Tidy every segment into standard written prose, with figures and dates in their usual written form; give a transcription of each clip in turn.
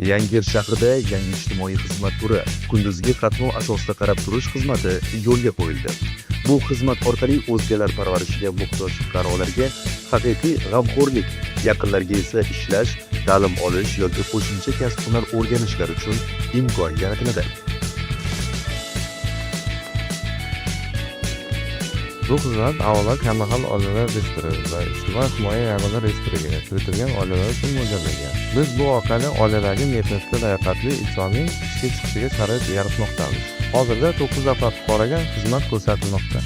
Yangi shahrida yangi ijtimoiy xizmat turi kunduzgi qatnov asosida qarab turish xizmati yo'lga qo'yildi. Bu xizmat orqali o'zgalar parvarishiga muhtoj fuqarolarga haqiqiy g'amxo'rlik, yaqinlarga esa ishlash, ta'lim olish yoki qo'shimcha kasb-hunar o'rganishlari uchun imkon yaratiladi. Bu xizmat avvalo kambag'al oilalar reyestri va ijtimoiy himoya yagona reyestriga kiritilgan oilalar uchun mo'ljallangan. Biz bu orqali oiladagi mehnatga layoqatli insonning ishga chiqishiga sharoit yaratmoqdamiz. Hozirda 9 nafar fuqaroga xizmat ko'rsatilmoqda.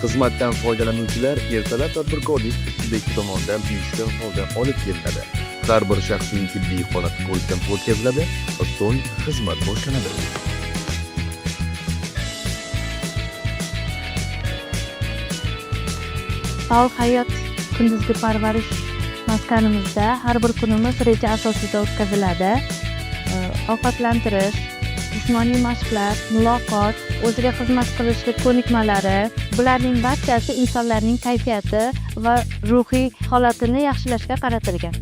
Xizmatdan foydalanuvchilar ertalab tadbirkorlik subyekti tomonidan buyurtma holda olib kelinadi. Har bir shaxsning tibbiy holati ko'rikdan o'tkaziladi, so'ng xizmat boshlanadi. Sog'liq hayot kunduzgi parvarish maskanimizda har bir kunimiz reja asosida o'tkaziladi. Ovqatlantirish, jismoniy mashqlar, muloqot, o'ziga xizmat qilishlik ko'nikmalari, bularning barchasi insonlarning kayfiyati va ruhiy holatini yaxshilashga qaratilgan.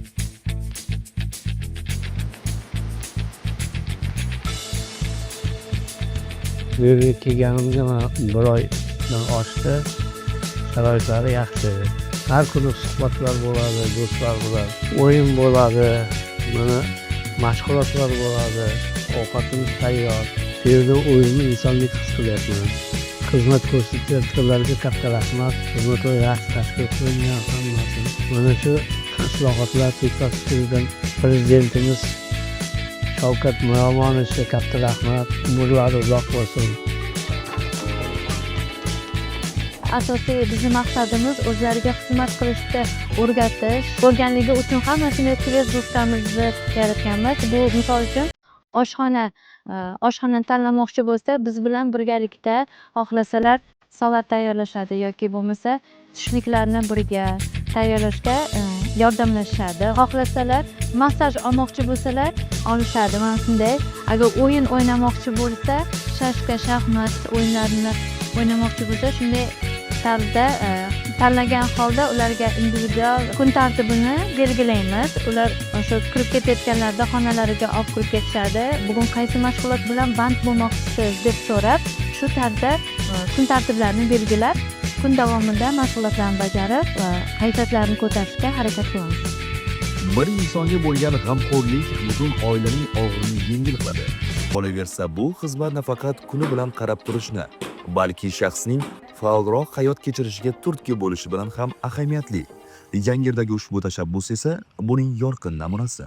Bu yerga kelganimizga mana bir oydan oshdi. Sharoitlari yaxshi. Har kuni suhbatlar bo'ladi, do'stlar bo'ladi, o'yin bo'ladi, mana mashg'ulotlar bo'ladi, ovqatimiz tayyor. Bu yerda o'zimni insonlik his qilyapman. Xizmat ko'rsatuvchilarga katta rahmat. Xizmatlar yaxshi tashkil qilingan hammasi. Mana shu islohotlar tepasidan prezidentimiz Shavkat Miromonovga katta rahmat. Umrlari uzoq bo'lsin. Asosiy bizning maqsadimiz o'zlariga xizmat qilishni o'rgatish. Bo'lganligi uchun hammasini do'stlarimizni yaratganmiz. Bu misol uchun oshxonani tanlamoqchi bo'lsa, biz bilan birgalikda xohlasalar salat tayyorlashadi yoki bo'lmasa tushliklarni birga tayyorlashga yordamlashadi. Xohlasalar massaj olmoqchi bo'lsalar, olishadi. Mana shunday. Agar o'yin o'ynamoqchi bo'lsa, shashka, shaxmat o'yinlarini o'ynamoqchi bo'lsa, shunday tarzda tanlagan holda ularga individual kun tartibini belgilaymiz. Ular o'sha kirib ketayotganlarida xonalariga olib kirib ketishadi. Bugun qaysi mashg'ulot bilan band bo'lmoqchisiz deb so'rab, shu tarzda kun tartiblarini belgilab, kun davomida mashg'ulotlarni bajarib, kayfiyatlarini ko'tarishga harakat qilamiz. Bir insonga bo'lgan g'amxo'rlik butun oilaning og'irini yengil qiladi. Qolaversa, bu xizmat nafaqat kuni bilan qarab turishni, balki shaxsning faolroq hayot kechirishiga turtki bo'lishi bilan ham ahamiyatli. Yangirdagi ushbu tashabbus esa buning yorqin namunasi.